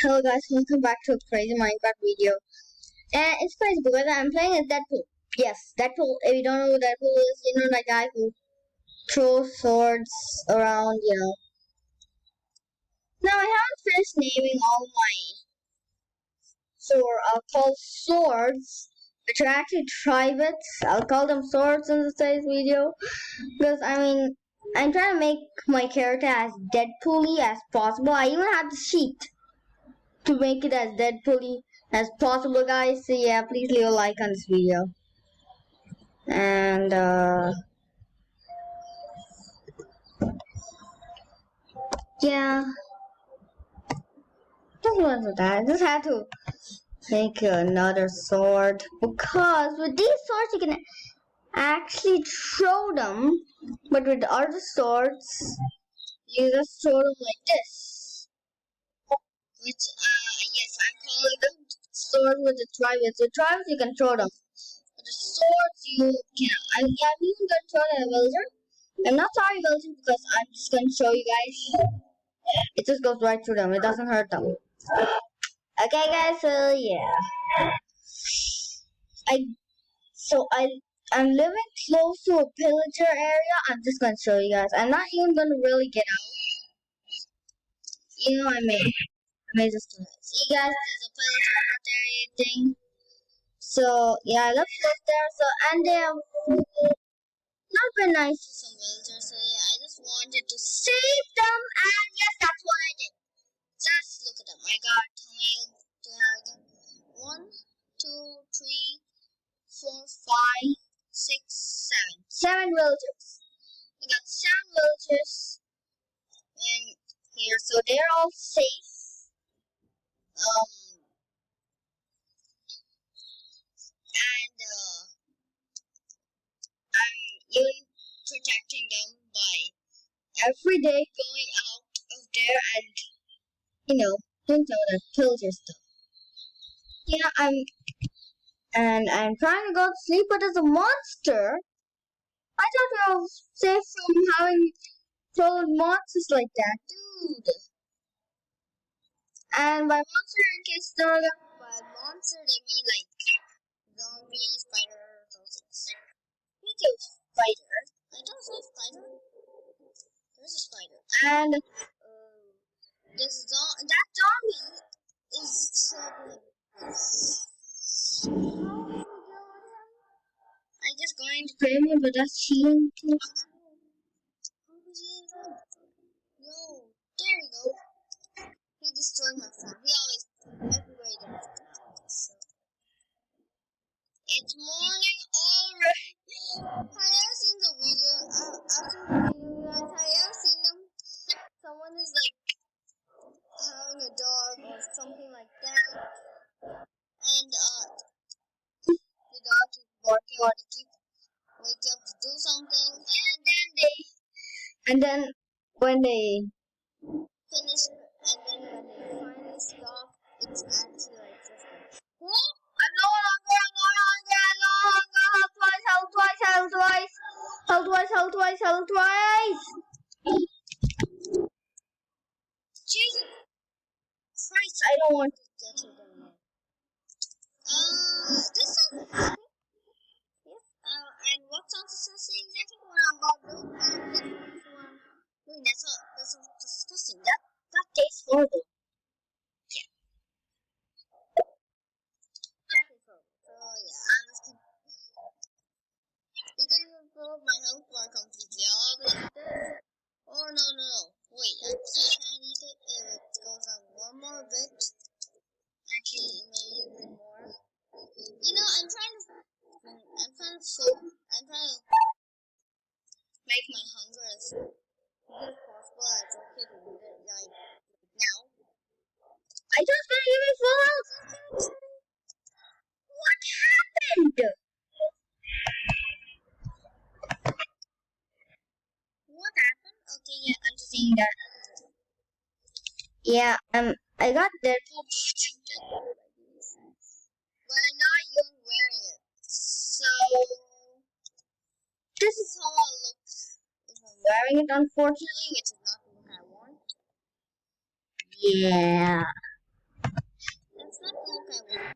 Hello guys, welcome back to a crazy Minecraft video. And it's crazy because I'm playing as Deadpool. Yes, Deadpool. If you don't know who Deadpool is, the guy who throws swords around, Now I haven't finished naming all my called swords, which are actually tributes. I'll call them swords in today's video. Because I'm trying to make my character as Deadpool-y as possible. I even had the sheet to make it as Deadpool as possible, guys. So yeah, please leave a like on this video. And yeah, just was that. I just had to make another sword because with these swords you can actually throw them, but with the other swords you just throw them like this. Which yes, I'm calling them swords with the tributes. The tributes you can throw them. The swords you can. I'm even gonna throw the villager. I'm not sorry, villager, because I'm just gonna show you guys. It just goes right through them. It doesn't hurt them. Okay, guys. So yeah, I I I'm living close to a pillager area. I'm just gonna show you guys. I'm not even gonna really get out. I may just do it. See, guys, there's a pillager out there thing. So yeah, let's go there. So and they have not been nice to some villagers, so yeah, I just wanted to save them, and yes, that's what I did. Just look at them. I got how many do I have again? 1, 2, 3, 4, 5, 6, 7. 7 villagers. I got 7 villagers in here, so they're all safe. And I'm even protecting them by every day going out of there and doing some of the pillager stuff. Yeah, I'm trying to go to sleep, but there's a monster. I thought I was safe from having thrown monsters like that, dude. And by monster, in case you don't know, by monster they mean like zombie, spider, those things. Speaking of spider, I don't say spider. There's a spider, and that zombie is troubling us. How do we deal with him? I just going to frame him, but that's cheating. How do we deal with him? No, there you go. He destroyed my farm. He always, everybody does it nowadays. So. It's morning already. I have seen the video. I've seen the video, guys. I have seen them. Someone is like having a dog or something like that, and the dog is barking or they keep waking up to do something, and then when they finish, and then when they finally stop, it's actually like just like, whoa, I'm no longer, help twice. Jesus Christ, I don't want to get to them yet. This sounds yes, and what sounds disgusting exactly what I'm about to do, and that's disgusting. That tastes horrible. Yeah. That is horrible. So yeah, I'm just gonna. You didn't even fill up my health bar completely. I'll be like this. Oh no. Wait, I still can't eat it if it goes on one more bit. Actually, maybe even more. I'm trying to make my hunger as good as possible. It's okay to eat it like now. I just gonna give it full health. What happened? What happened? Okay, yeah, I'm just saying that. Yeah, I got Deadpool, but I'm not even wearing it. So this is how I look if I'm wearing it, unfortunately, which is not the look I want. Yeah. I won't.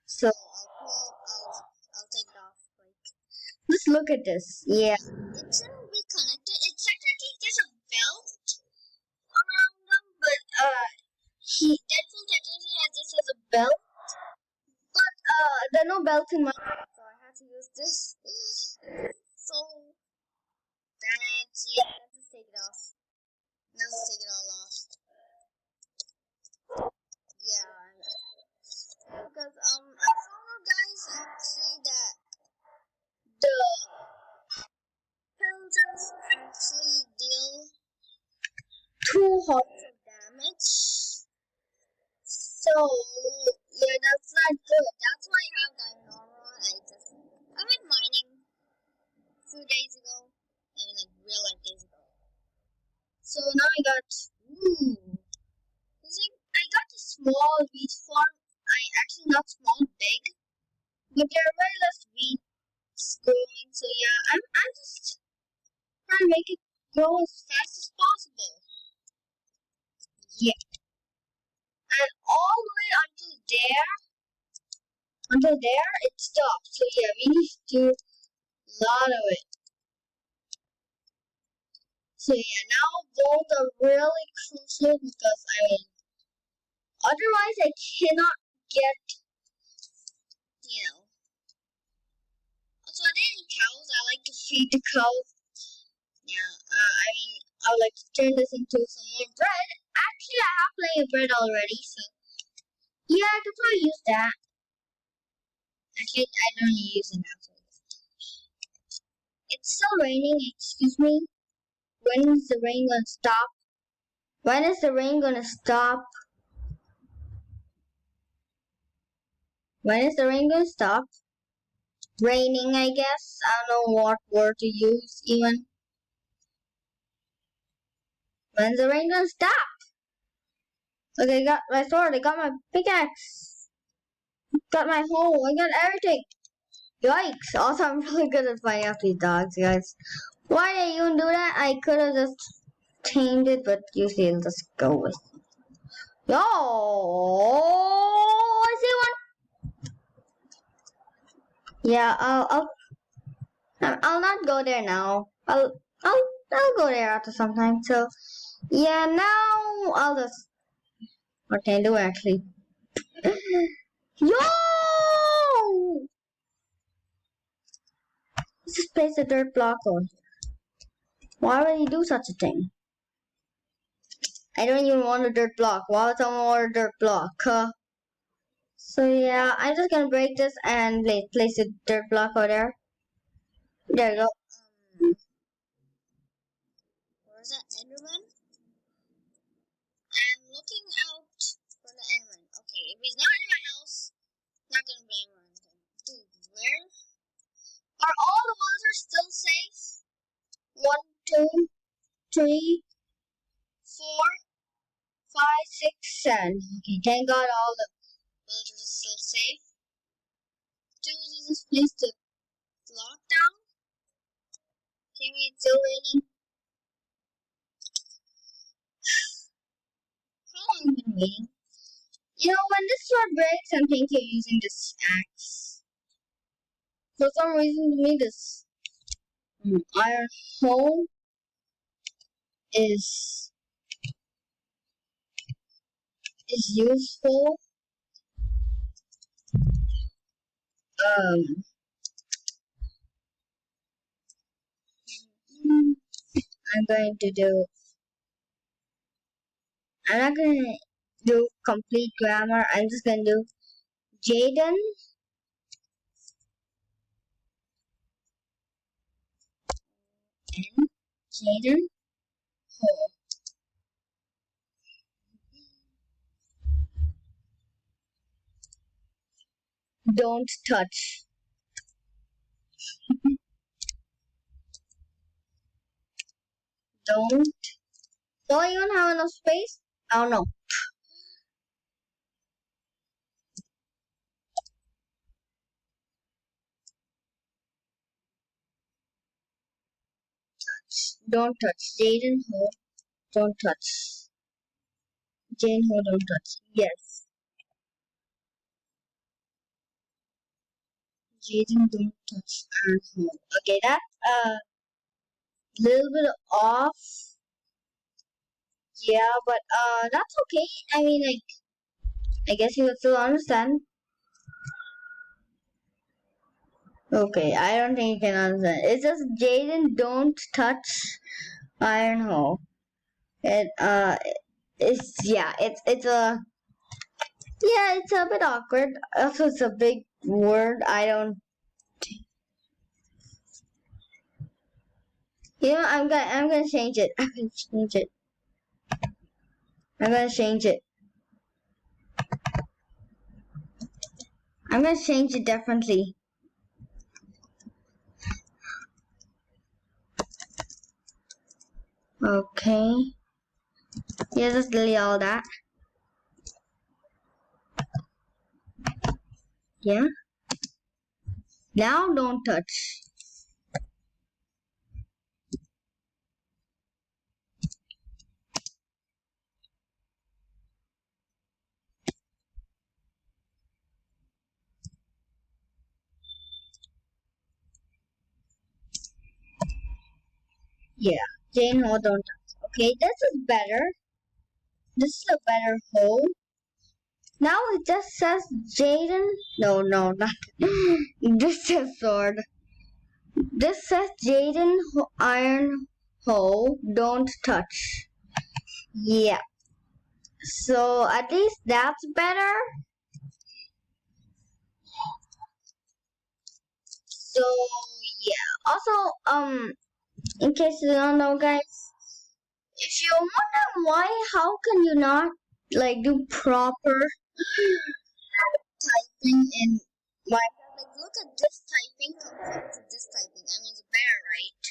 So I'll take it off. Just look at this. Yeah. It shouldn't be connected. It's technically there's a belt around them, but Deadpool technically has this as a belt. But there are no belts in my so I had to use this. So that's let's just take it off. Let's take it all off. Yeah. Because I found out guys actually that the pelters actually deal 200 damage. So yeah, that's not good. That's why I have that normal. I went mining 2 days ago and like real life days ago. So now I got I got a small wheat farm. I actually not small, big, but there are very less wheats growing. So yeah, I'm just trying to make it grow as fast as possible. Yeah, and all the way until there it stops. So yeah, we need to do a lot of it. So yeah, now both are really crucial because otherwise I cannot get, Also, are there any cows? I like to feed the cows. Yeah, I would like to turn this into some more bread. Actually, I have plenty of bread already, so yeah, I could probably use that. Actually, I don't use it now. It's still raining. Excuse me. When is the rain gonna stop? When is the rain gonna stop? When is the rain gonna stop? Raining, I guess. I don't know what word to use even. When's the rain gonna stop? Okay, I got my sword, I got my pickaxe, got my hoe, I got everything. Yikes! Also, I'm really good at fighting off these dogs, guys. Why did you even do that? I could have just tamed it, but usually I'll just go with. Yo! I see one! Yeah, I'll not go there now. I'll go there after some time. So, yeah, now I'll just. What can I do actually? Yo! Let's just place a dirt block on. Why would he do such a thing? I don't even want a dirt block. Why would someone want a dirt block? So yeah, I'm just gonna break this and place a dirt block over there. There you go. Where's that Enderman? I'm looking out for the Enderman. Okay, if he's not in my house, not gonna blame him or anything. Dude, where? Are all the ones still safe? 1, 2, 3, 4, 5, 6, 7. Okay, thank God all the villagers are still safe. Choose this place to lock down. Okay, it's still raining. How long have you been waiting? You know, when this sword breaks, I'm thinking of using this axe. For some reason, to me, this iron hoe is useful. I'm going to do. I'm not going to do complete grammar. I'm just going to do Jaden. And Jaden hoe. Don't touch. Don't even have enough space? I don't know. Don't touch. Jaden hoe. Don't touch. Jane Ho don't touch. Yes. Jaden don't touch Iron Ho. Okay, that's a little bit off. Yeah, but that's okay. I mean, like, I guess you would still understand. Okay, I don't think you can understand. It's just Jaden don't touch Iron Ho. It's a bit awkward. Also, it's a big word. I don't. I'm gonna change it. I'm gonna change it. I'm gonna change it. I'm gonna change it definitely. Okay. Yeah, just delete all that. Yeah. Now don't touch. Yeah. Jane Ho don't touch. Okay, this is better. This is a better hole. Now it just says Jaden. No, not. This says sword. This says Iron Hole, don't touch. Yeah. So at least that's better. So yeah. Also, in case you don't know, guys, if you wonder how can you not like do proper typing in Minecraft? Like, look at this typing compared to this typing. I mean, it's better, right?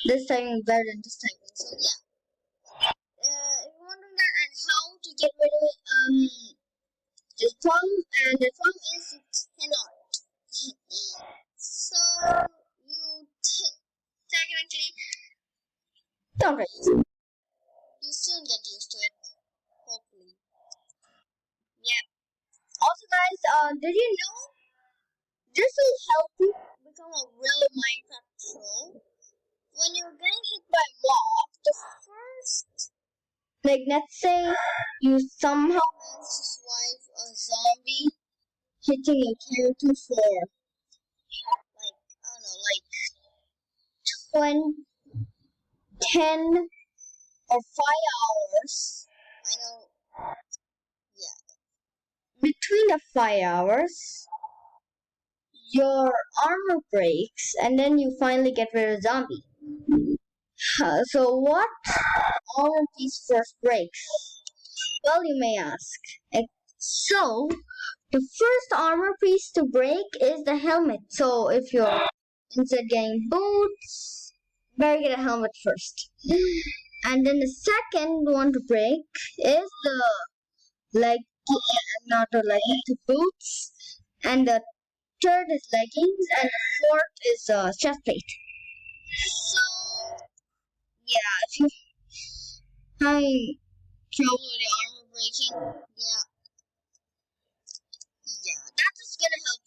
This typing is better than this typing. So yeah. If you're wondering that and how to get rid of it, the problem is you cannot. So you technically don't get used to it. You soon get used to it, hopefully. Yeah. Also, guys, did you know this will help you become a real Minecraft pro? When you're getting hit by a mob, the first, like, let's say you somehow manage to survive a zombie hitting your character for, like, I don't know, like 20, 10 or 5 hours. I know, yeah. Between the 5 hours, your armor breaks and then you finally get rid of zombie. So what armor piece first breaks? Well, you may ask. So, the first armor piece to break is the helmet. So, if you're instead of getting boots, better get a helmet first. And then the second one to break is the leg, not the leggings, the boots. And the third is leggings, and the fourth is chest plate. So, yeah, if you having trouble with the armor breaking, yeah, that's just gonna help